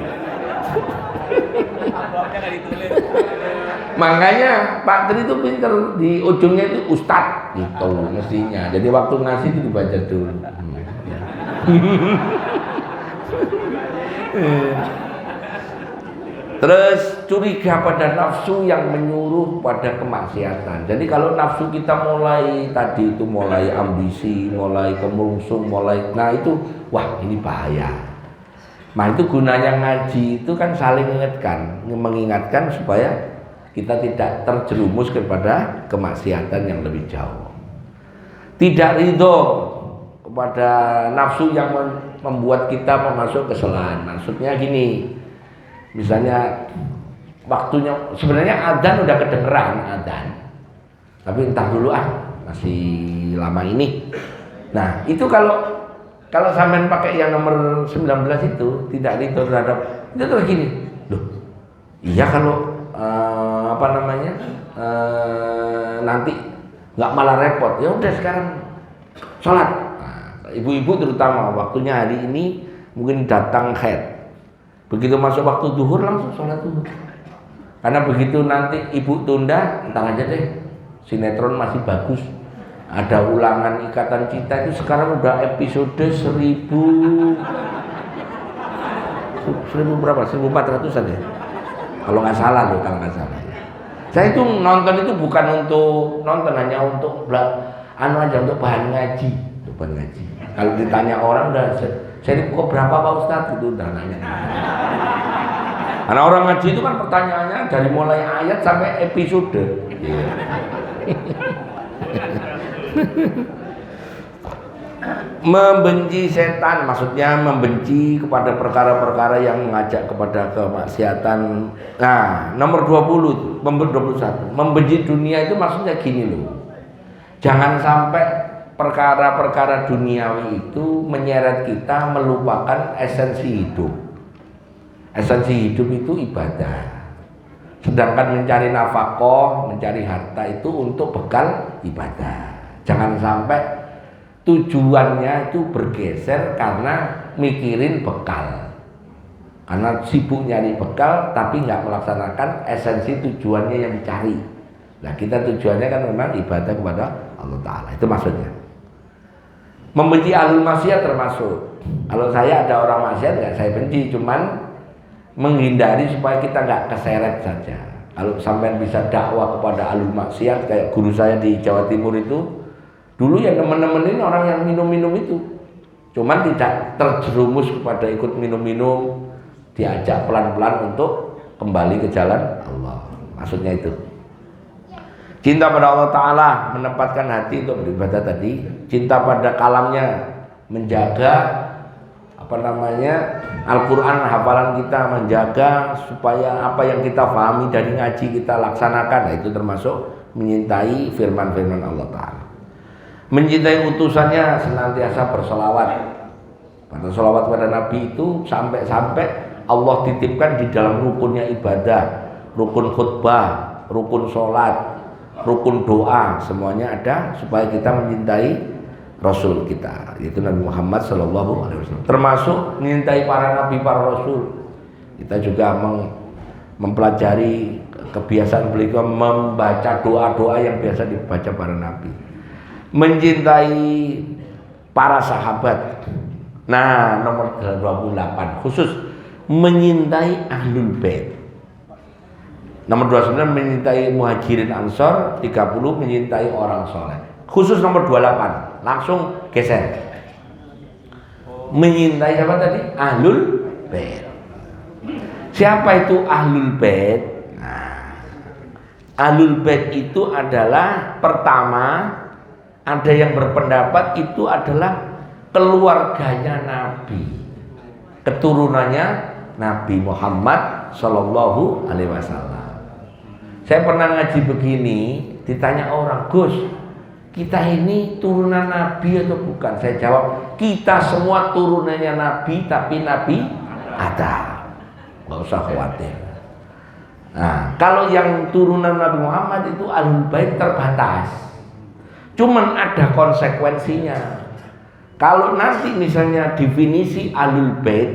A: Makanya Pak Tri itu pinter, di ujungnya itu Ustadz gitu mestinya. Jadi waktu ngasih itu dibaca dulu. Terus curiga pada nafsu yang menyuruh pada kemaksiatan. Jadi kalau nafsu kita mulai tadi itu mulai ambisi, mulai kemerungsung, nah itu wah ini bahaya. Nah itu gunanya ngaji itu kan saling mengingatkan supaya kita tidak terjerumus kepada kemaksiatan yang lebih jauh. Tidak ridho kepada nafsu yang membuat kita masuk kesalahan. Maksudnya gini, misalnya waktunya sebenarnya adzan udah kedengeran adzan, tapi entar dulu masih lama ini. Nah itu kalau sampean pakai yang nomor 19 itu tidak ridho terhadap itu terus gini, loh iya kalau nanti nggak malah repot, ya udah sekarang sholat. Ibu-ibu terutama waktunya hari ini mungkin datang haid, begitu masuk waktu zuhur langsung sholat zuhur. Karena begitu nanti ibu tunda, entar aja deh, sinetron masih bagus, ada ulangan Ikatan Cinta itu sekarang udah episode 1000 berapa? 1400-an ya? Kalau nggak salah loh, kalau nggak salah. Saya itu nonton itu bukan untuk nonton, hanya untuk aja untuk bahan ngaji. Kalau ditanya orang udah seri kok berapa Pak Ustadz itu udah nanya. Karena orang ngaji itu kan pertanyaannya dari mulai ayat sampai episode. Membenci setan, maksudnya membenci kepada perkara-perkara yang mengajak kepada kemaksiatan. Nah, nomor 20, nomor 21. Membenci dunia itu maksudnya gini loh. Jangan sampai perkara-perkara duniawi itu menyeret kita melupakan esensi hidup. Esensi hidup itu ibadah. Sedangkan mencari nafkah, mencari harta itu untuk bekal ibadah. Jangan sampai tujuannya itu bergeser karena mikirin bekal. Karena sibuk nyari bekal tapi nggak melaksanakan esensi tujuannya yang dicari. Nah kita tujuannya kan memang ibadah kepada Allah Ta'ala. Itu maksudnya. Membenci ahlul maksiat termasuk. Kalau saya ada orang maksiat nggak saya benci, cuman menghindari supaya kita nggak keseret saja. Kalau sampai bisa dakwah kepada ahlul maksiat kayak guru saya di Jawa Timur itu, dulu yang nemen-nemenin orang yang minum-minum itu, cuman tidak terjerumus kepada ikut minum-minum, diajak pelan-pelan untuk kembali ke jalan Allah. Maksudnya itu. Cinta pada Allah Ta'ala menempatkan hati untuk beribadah tadi. Cinta pada kalamnya, menjaga Al-Quran hafalan kita, menjaga supaya apa yang kita pahami dari ngaji kita laksanakan. Nah, itu termasuk menyintai firman-firman Allah Ta'ala. Mencintai utusannya, senantiasa bersolawat. Pada solawat pada Nabi itu sampai-sampai Allah titipkan di dalam rukunnya ibadah, rukun khutbah, rukun sholat, rukun doa, semuanya ada supaya kita mencintai Rasul kita, yaitu Nabi Muhammad SAW. Termasuk mencintai para nabi, para rasul. Kita juga mempelajari kebiasaan beliau membaca doa-doa yang biasa dibaca para nabi. Mencintai para sahabat. Nah, nomor 28 khusus menyintai ahlul bait. Nomor 29 menyintai muhajirin ansor. 30 menyintai orang soleh. Khusus nomor 28 langsung geser. Menyintai siapa tadi? Ahlul bait. Siapa itu ahlul bait? Nah, ahlul bait itu adalah, pertama, ada yang berpendapat itu adalah keluarganya Nabi, keturunannya Nabi Muhammad Sallallahu Alaihi Wasallam. Saya pernah ngaji begini, ditanya orang, Gus, kita ini turunan Nabi atau bukan? Saya jawab, kita semua turunannya Nabi, tapi Nabi ada, nggak usah khawatir. Nah, kalau yang turunan Nabi Muhammad itu ahlul bait terbatas, cuman ada konsekuensinya. Kalau nanti misalnya definisi ahlul bait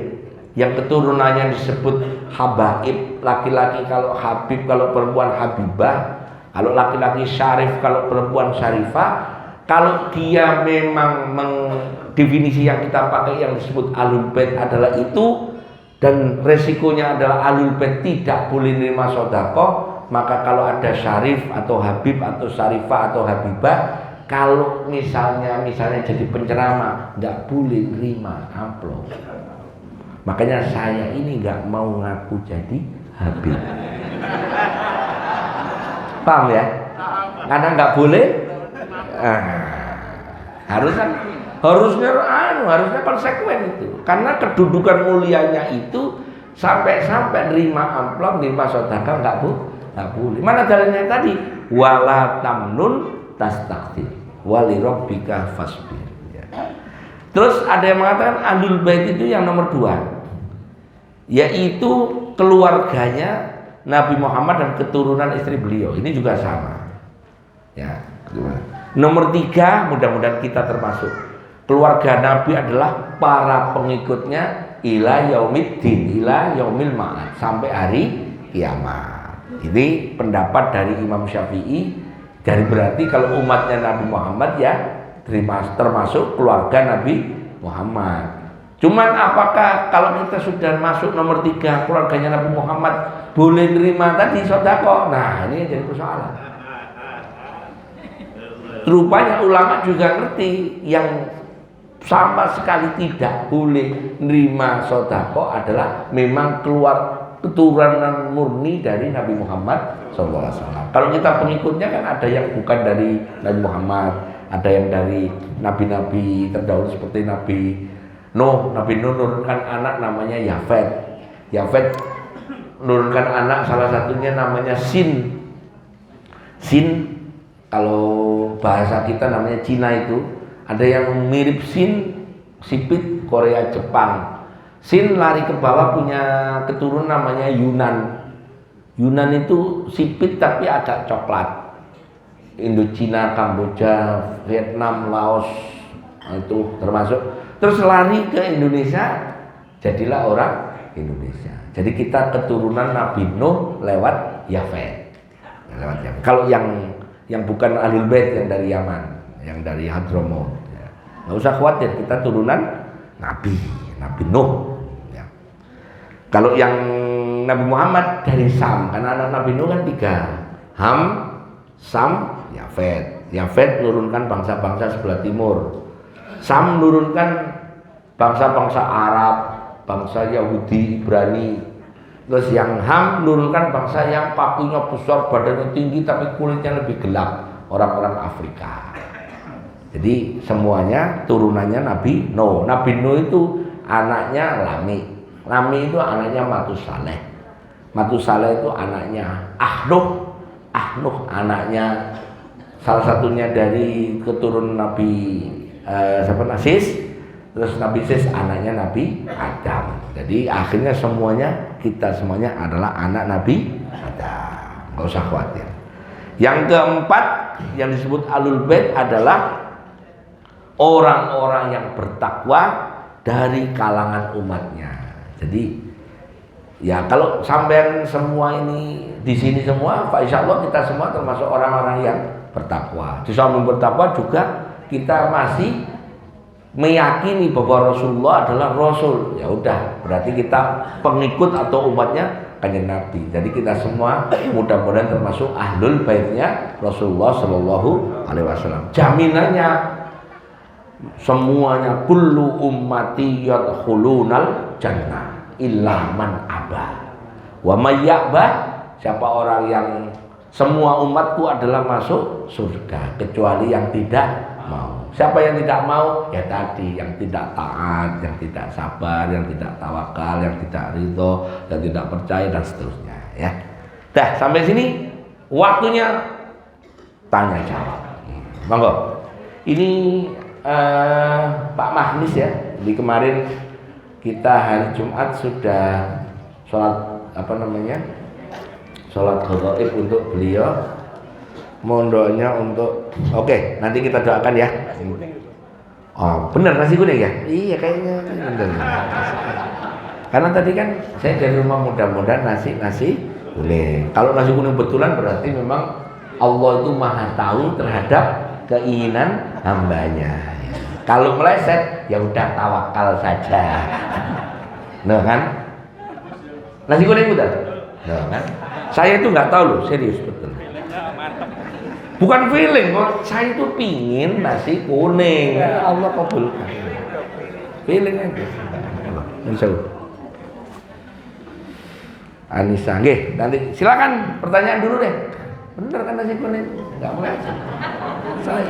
A: yang keturunannya disebut habaib, laki-laki kalau habib, kalau perempuan habibah, kalau laki-laki syarif, kalau perempuan syarifah, kalau dia memang definisi yang kita pakai yang disebut ahlul bait adalah itu, dan resikonya adalah ahlul bait tidak boleh menerima sedekah, maka kalau ada syarif atau habib atau syarifah atau habibah, kalau misalnya jadi penceramah nggak boleh terima amplop. Makanya saya ini nggak mau ngaku jadi habib. Paham ya? Karena nggak boleh. Harusnya konsekuen itu. Karena kedudukan mulianya itu sampai nerima amplop, nerima sedekah nggak boleh. Mana dalilnya tadi? Wala tamnun tastakthir wali rabbika fasbir. Terus ada yang mengatakan ahlul bait itu yang nomor 2, yaitu keluarganya Nabi Muhammad dan keturunan istri beliau. Ini juga sama. Ya, nomor 3, mudah-mudahan kita termasuk. Keluarga Nabi adalah para pengikutnya ila yaumiddin, ila yaumil ma'ad, sampai hari kiamat. Ini pendapat dari Imam Syafi'i. Jadi berarti kalau umatnya Nabi Muhammad ya termasuk keluarga Nabi Muhammad. Cuman apakah kalau kita sudah masuk nomor 3 keluarganya Nabi Muhammad boleh nerima tadi sedekah? Nah, ini jadi persoalan. Rupanya ulama juga ngerti yang sama sekali tidak boleh nerima sedekah adalah memang keluar keturunan murni dari Nabi Muhammad SAW. Kalau kita pengikutnya kan ada yang bukan dari Nabi Muhammad, ada yang dari nabi-nabi terdahulu seperti Nabi Nuh. Nabi Nuh menurunkan anak namanya Yafet. Yafet menurunkan anak salah satunya namanya Sin. Sin kalau bahasa kita namanya Cina itu, ada yang mirip Sin, sipit Korea Jepang. Sin lari ke bawah punya keturunan namanya Yunan. Yunan itu sipit tapi agak coklat. Indochina, Kamboja, Vietnam, Laos itu termasuk. Terus lari ke Indonesia, jadilah orang Indonesia. Jadi kita keturunan Nabi Nuh lewat Yafet. Lewat Yaman. Kalau yang bukan Ahlul Bait, yang dari Yaman, yang dari Hadramaut, ya. Nggak usah khawatir, kita turunan Nabi Nuh. Ya. Kalau yang Nabi Muhammad dari Sam, karena anak Nabi Nuh kan 3, Ham, Sam, Yafet. Yafet menurunkan bangsa-bangsa sebelah timur. Sam menurunkan bangsa-bangsa Arab, bangsa Yahudi, Ibrani. Terus yang Ham menurunkan bangsa yang pakunya besar, badannya tinggi tapi kulitnya lebih gelap, orang-orang Afrika. Jadi semuanya turunannya Nabi Nuh. Nabi Nuh itu anaknya Lami. Lami itu anaknya Matusaleh. Matusaleh itu anaknya Ahnuh. Ahnuh anaknya salah satunya dari keturunan Nabi Sis. Terus Nabi Sis anaknya Nabi Adam. Jadi akhirnya kita semuanya adalah anak Nabi Adam. Gak usah khawatir. Yang keempat yang disebut Ahlul Bait adalah orang-orang yang bertakwa dari kalangan umatnya. Jadi ya kalau sampean semua ini di sini semua, Pak, insya Allah kita semua termasuk orang-orang yang bertakwa. Di samping bertakwa juga kita masih meyakini bahwa Rasulullah adalah Rasul. Ya udah, berarti kita pengikut atau umatnya Kanjeng Nabi. Jadi kita semua mudah-mudahan termasuk Ahlul Baitnya Rasulullah Shallallahu Alaihi Wasallam. Jaminannya semuanya kullu ummati yadkhulunal jannah illa man aba wa may ya'ba. Siapa orang yang semua umatku adalah masuk surga kecuali yang tidak mau. Siapa yang tidak mau? Ya tadi, yang tidak taat, yang tidak sabar, yang tidak tawakal, yang tidak ridho, yang tidak percaya dan seterusnya. Ya, dah sampai sini waktunya tanya jawab. Monggo. Ini Pak Mahnis ya. Di kemarin kita hari Jumat sudah sholat sholat ghaib untuk beliau. Mohon doanya untuk nanti kita doakan ya. Oh benar nasi kuning ya? Iya kayaknya benar. Karena tadi kan saya dari rumah mudah-mudahan nasi kuning. Kalau nasi kuning betulan berarti memang Allah itu maha tahu terhadap keinginan hambanya. Kalau meleset ya udah tawakal saja. Nah kan? Nasi kuning betul? Nah kan? Saya itu nggak tahu loh, serius betul. Bukan feeling, saya itu pingin nasi kuning. Allah kabulkan. Feeling aja. Insyaallah. Anissa, nggih, nanti silakan pertanyaan dulu deh. Bener kan nasi kuning? Enggak mulai. Saya